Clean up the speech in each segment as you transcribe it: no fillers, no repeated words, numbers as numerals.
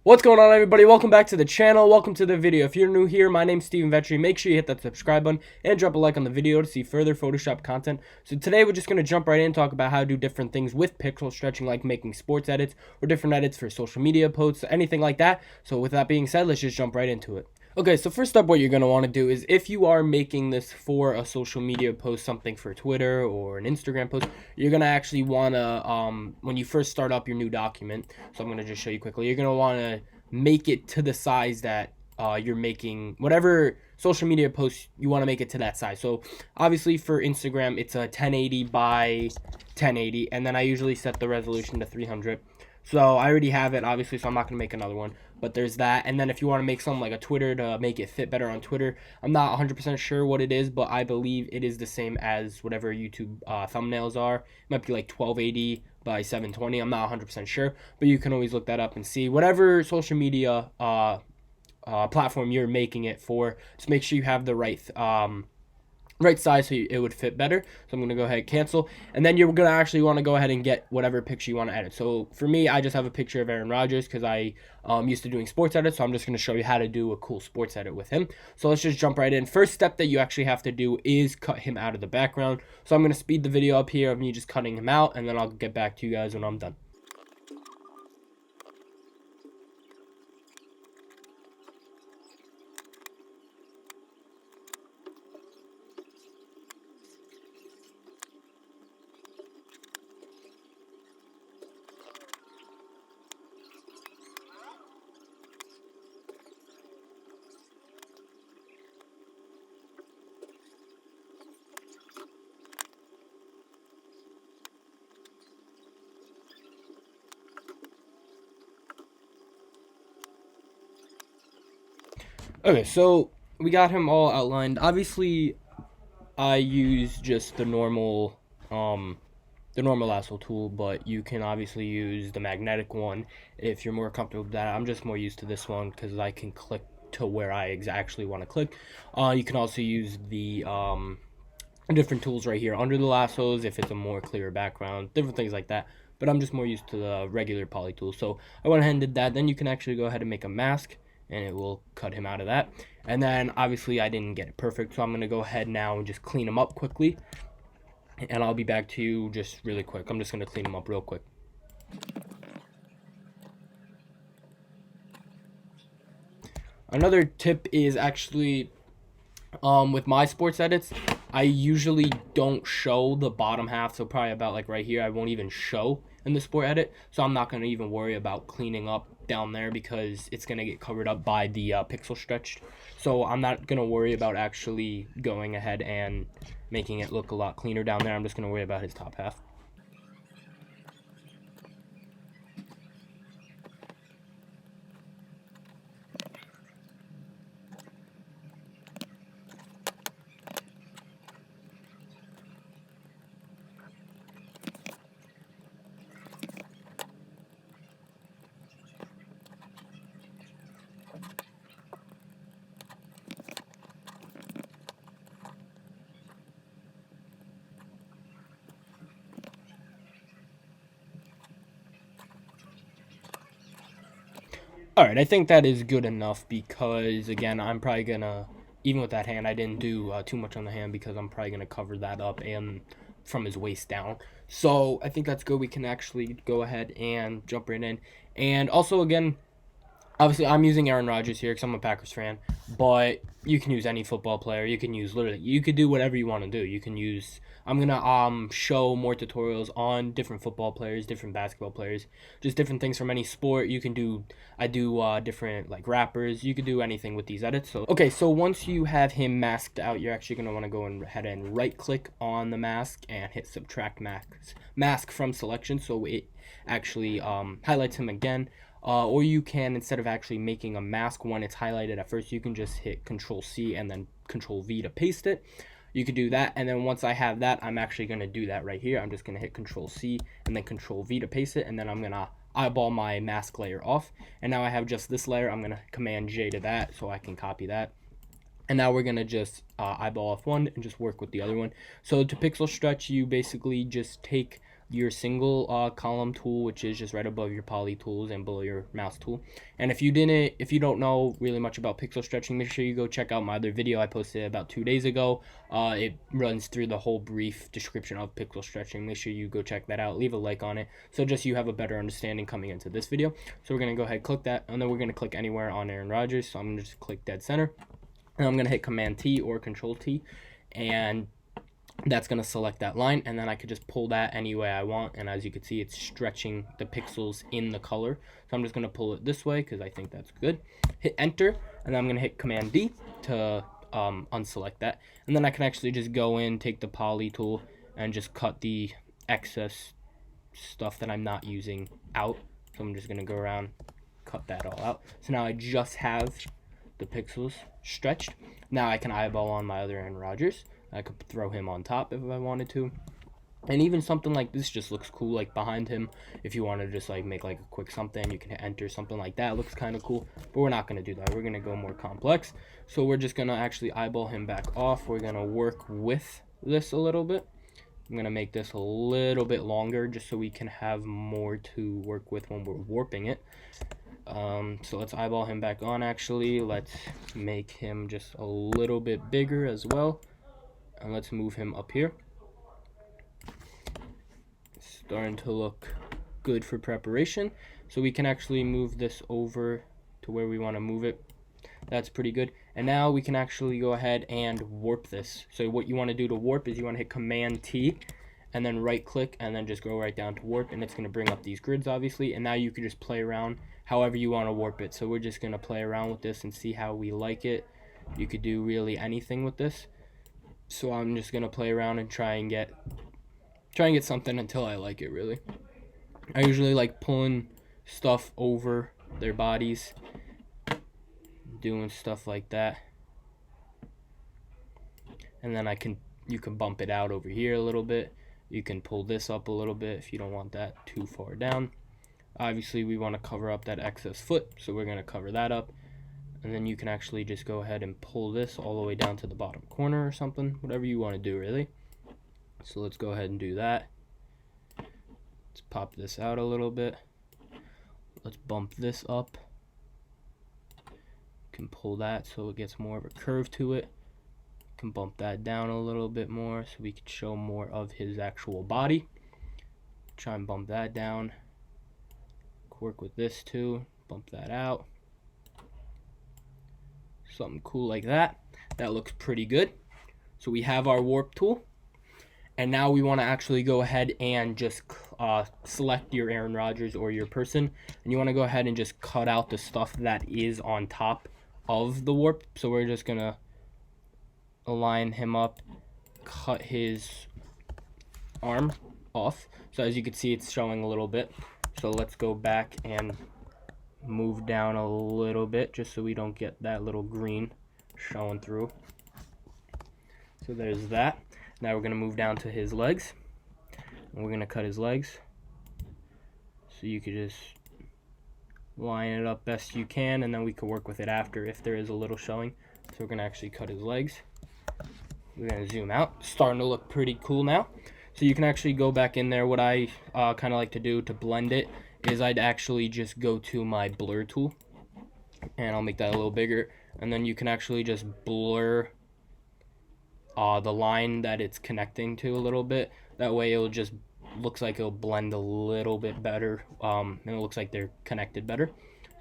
What's going on, everybody? Welcome back to the channel. Welcome to the video. If you're new here, my name's Steven Vetri. Make sure you hit that subscribe button and drop a like on the video to see further Photoshop content. So today we're just going to jump right in and talk about how to do different things with pixel stretching, like making sports edits or different edits for social media posts, anything like that. So with that being said, let's just jump right into it. Okay, so first up, what you're going to want to do is if you are making this for a social media post, something for Twitter or an Instagram post, you're going to actually want to, when you first start up your new document, so I'm going to just show you quickly, you're going to want to make it to the size that you're making whatever social media post you want to make it to that size. So obviously for Instagram, it's a 1080 by 1080, and then I usually set the resolution to 300. So I already have it, obviously, so I'm not going to make another one. But there's that. And then if you want to make something like a Twitter to make it fit better on Twitter, I'm not 100% sure what it is, but I believe it is the same as whatever YouTube thumbnails are. It might be like 1280 by 720. I'm not 100% sure, but you can always look that up and see. Whatever social media platform you're making it for, just make sure you have the right size so it would fit better. So I'm going to go ahead and cancel, and then you're going to actually want to go ahead and get whatever picture you want to edit. So for me, I just have a picture of Aaron Rodgers because I used to doing sports edits, so I'm just going to show you how to do a cool sports edit with him. So let's just jump right in. First step that you actually have to do is cut him out of the background. So I'm going to speed the video up here of me just cutting him out, and then I'll get back to you guys when I'm done. Okay, so we got him all outlined. Obviously, I use just the normal lasso tool, but you can obviously use the magnetic one if you're more comfortable with that. I'm just more used to this one because I can click to where I actually want to click. You can also use the different tools right here under the lassos if it's a more clear background, different things like that. But I'm just more used to the regular poly tool. So I went ahead and did that. Then you can actually go ahead and make a mask, and it will cut him out of that. And then obviously I didn't get it perfect, so I'm going to go ahead now and just clean him up quickly, and I'll be back to you just really quick. I'm just going to clean him up real quick. Another tip is actually with my sports edits, I usually don't show the bottom half, so probably about like right here I won't even show in the sport edit, so I'm not going to even worry about cleaning up down there because it's going to get covered up by the pixel stretch. So I'm not going to worry about actually going ahead and making it look a lot cleaner down there. I'm just going to worry about his top half. Alright, I think that is good enough because, again, I'm probably going to, even with that hand, I didn't do too much on the hand because I'm probably going to cover that up and from his waist down. So I think that's good. We can actually go ahead and jump right in. And also, again, obviously I'm using Aaron Rodgers here because I'm a Packers fan, but you can use any football player. You can use literally, you could do whatever you want to do. You can use, I'm gonna show more tutorials on different football players, different basketball players, just different things from any sport. You can do, I do different like rappers. You could do anything with these edits. So okay, so once you have him masked out, you're actually gonna want to go ahead and right click on the mask and hit subtract mask from selection, so it actually highlights him again. Or you can, instead of actually making a mask when it's highlighted at first, you can just hit Control C and then Control V to paste it. You could do that, and then once I have that, I'm actually going to do that right here. I'm just going to hit Control C and then Control V to paste it, and then I'm going to eyeball my mask layer off. And now I have just this layer. I'm going to Command J to that so I can copy that. And now we're going to just eyeball off one and just work with the other one. So to pixel stretch, you basically just take your single column tool, which is just right above your poly tools and below your mouse tool. And if you don't know really much about pixel stretching, make sure you go check out my other video I posted about 2 days ago. It runs through the whole brief description of pixel stretching. Make sure you go check that out. Leave a like on it, so just you have a better understanding coming into this video. So we're gonna go ahead, click that, and then we're gonna click anywhere on Aaron Rodgers. So I'm gonna just click dead center, and I'm gonna hit Command T or Control T, and that's going to select that line, and then I could just pull that any way I want. And as you can see, it's stretching the pixels in the color. So I'm just going to pull it this way because I think that's good. Hit enter, and then I'm going to hit Command D to unselect that, and then I can actually just go in, take the poly tool, and just cut the excess stuff that I'm not using out. So I'm just going to go around, cut that all out. So now I just have the pixels stretched. Now I can eyeball on my other Aaron Rodgers. I could throw him on top if I wanted to. And even something like this just looks cool, like behind him. If you want to just like make like a quick something, you can hit enter, something like that. It looks kind of cool, but we're not going to do that. We're going to go more complex. So we're just going to actually eyeball him back off. We're going to work with this a little bit. I'm going to make this a little bit longer just so we can have more to work with when we're warping it. So let's eyeball him back on. Actually, let's make him just a little bit bigger as well. And let's move him up here. Starting to look good for preparation. So we can actually move this over to where we want to move it. That's pretty good. And now we can actually go ahead and warp this. So what you want to do to warp is you want to hit Command T and then right click and then just go right down to warp, and it's going to bring up these grids obviously. And now you can just play around however you want to warp it. So we're just going to play around with this and see how we like it. You could do really anything with this. So I'm just gonna play around and try and get something until I like it, really. I usually like pulling stuff over their bodies, doing stuff like that, and then you can bump it out over here a little bit. You can pull this up a little bit if you don't want that too far down. Obviously we want to cover up that excess foot, so we're gonna cover that up. And then you can actually just go ahead and pull this all the way down to the bottom corner or something, whatever you want to do, really. So let's go ahead and do that. Let's pop this out a little bit. Let's bump this up. You can pull that so it gets more of a curve to it. You can bump that down a little bit more so we can show more of his actual body. Try and bump that down. Work with this too. Bump that out. Something cool like that. That looks pretty good. So we have our warp tool, and now we want to actually go ahead and just select your Aaron Rodgers or your person, and you want to go ahead and just cut out the stuff that is on top of the warp. So we're just gonna align him up, cut his arm off. So as you can see, it's showing a little bit. So let's go back and move down a little bit just so we don't get that little green showing through. So there's that. Now we're going to move down to his legs, and we're going to cut his legs. So you could just line it up best you can, and then we can work with it after if there is a little showing. So we're going to actually cut his legs. We're going to zoom out. Starting to look pretty cool now. So you can actually go back in there. What I kind of like to do to blend it is I'd actually just go to my blur tool, and I'll make that a little bigger, and then you can actually just blur the line that it's connecting to a little bit. That way it'll just looks like it'll blend a little bit better, and it looks like they're connected better.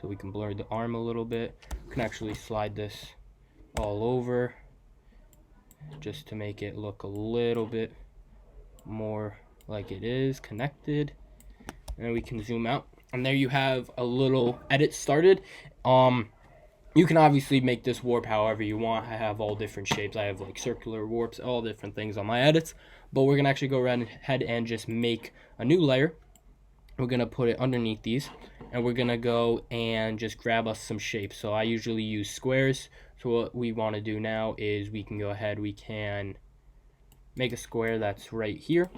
So we can blur the arm a little bit. We can actually slide this all over just to make it look a little bit more like it is connected. And then we can zoom out, and there you have a little edit started. You can obviously make this warp however you want. I have all different shapes. I have like circular warps, all different things on my edits, but we're gonna actually go ahead and just make a new layer. We're gonna put it underneath these, and we're gonna go and just grab us some shapes. So I usually use squares. So what we want to do now is we can go ahead, we can make a square that's right here.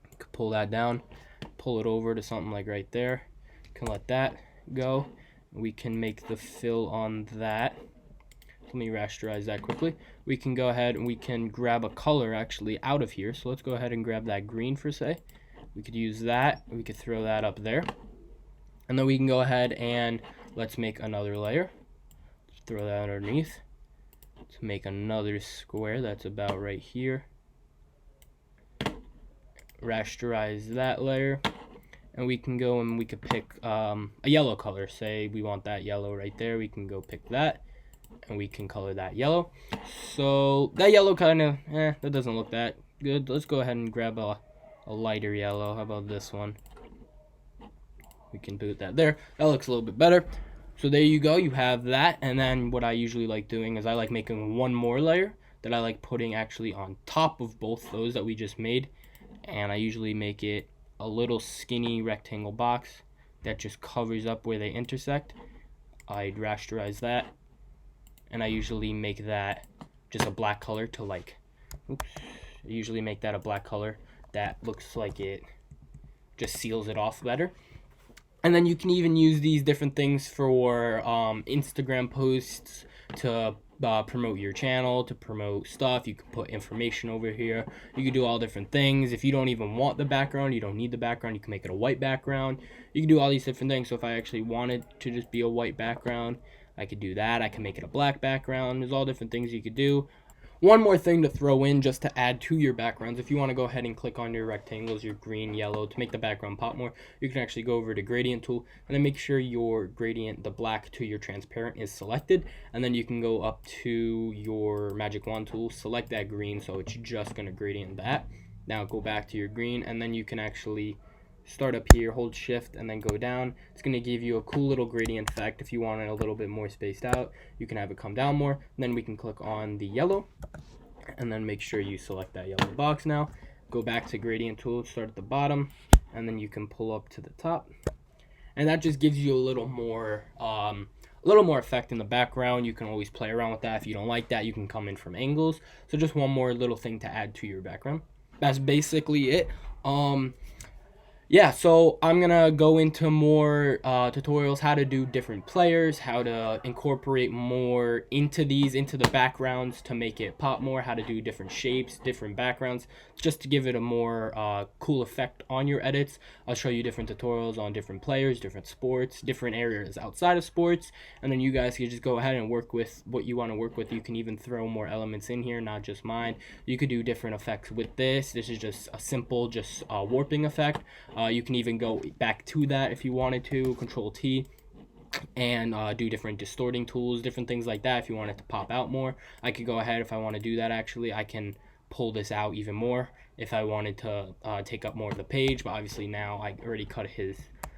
You can pull that down, pull it over to something like right there. You can let that go. We can make the fill on that. let me rasterize that quickly. We can go ahead and we can grab a color actually out of here. So let's go ahead and grab that green for say. We could use that. We could throw that up there. And then we can go ahead and let's make another layer. Throw that underneath. Let's make another square that's about right here. Rasterize that layer. And we can go and we could pick a yellow color. Say we want that yellow right there. We can go pick that. And we can color that yellow. So that yellow kind of, that doesn't look that good. Let's go ahead and grab a lighter yellow. How about this one? We can put that there. That looks a little bit better. So there you go. You have that. And then what I usually like doing is I like making one more layer that I like putting actually on top of both those that we just made. And I usually make it a little skinny rectangle box that just covers up where they intersect. I'd rasterize that. And I usually make that just a black color to like, oops. I usually make that a black color that looks like it just seals it off better. And then you can even use these different things for Instagram posts to promote your channel, to promote stuff. You can put information over here. You can do all different things. If you don't even want the background, you don't need the background, you can make it a white background. You can do all these different things. So if I actually wanted to just be a white background, I could do that. I can make it a black background. There's all different things you could do. One more thing to throw in just to add to your backgrounds, if you want to go ahead and click on your rectangles, your green, yellow, to make the background pop more, you can actually go over to gradient tool and then make sure your gradient, the black to your transparent, is selected. And then you can go up to your magic wand tool, select that green, so it's just going to gradient that. Now go back to your green, and then you can actually start up here, hold shift, and then go down. It's going to give you a cool little gradient effect. If you want it a little bit more spaced out, you can have it come down more. And then we can click on the yellow and then make sure you select that yellow box. Now go back to gradient tool, start at the bottom, and then you can pull up to the top, and that just gives you a little more effect in the background. You can always play around with that. If you don't like that, you can come in from angles. So just one more little thing to add to your background. That's basically it. Yeah, so I'm gonna go into more tutorials, how to do different players, how to incorporate more into the backgrounds to make it pop more, how to do different shapes, different backgrounds, just to give it a more cool effect on your edits. I'll show you different tutorials on different players, different sports, different areas outside of sports, and then you guys can just go ahead and work with what you want to work with. You can even throw more elements in here, not just mine. You could do different effects with this. This is just a simple, just warping effect. You can even go back to that if you wanted to, Control T, and do different distorting tools, different things like that. If you want it to pop out more, I could go ahead. If I want to do that, actually, I can pull this out even more if I wanted to take up more of the page. But obviously now I already cut his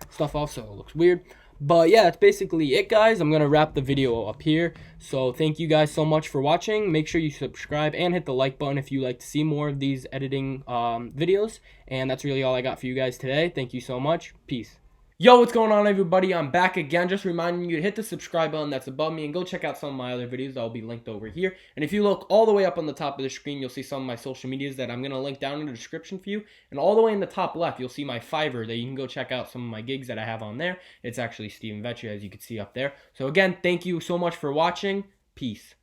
stuff off, so it looks weird. But yeah, that's basically it, guys. I'm gonna wrap the video up here. So thank you guys so much for watching. Make sure you subscribe and hit the like button if you like to see more of these editing videos. And that's really all I got for you guys today. Thank you so much. Peace. Yo, what's going on, everybody? I'm back again, just reminding you to hit the subscribe button that's above me and go check out some of my other videos that will be linked over here. And if you look all the way up on the top of the screen, you'll see some of my social medias that I'm going to link down in the description for you. And all the way in the top left, you'll see my Fiverr that you can go check out some of my gigs that I have on there. It's actually Steven Vetri, as you can see up there. So again, thank you so much for watching. Peace.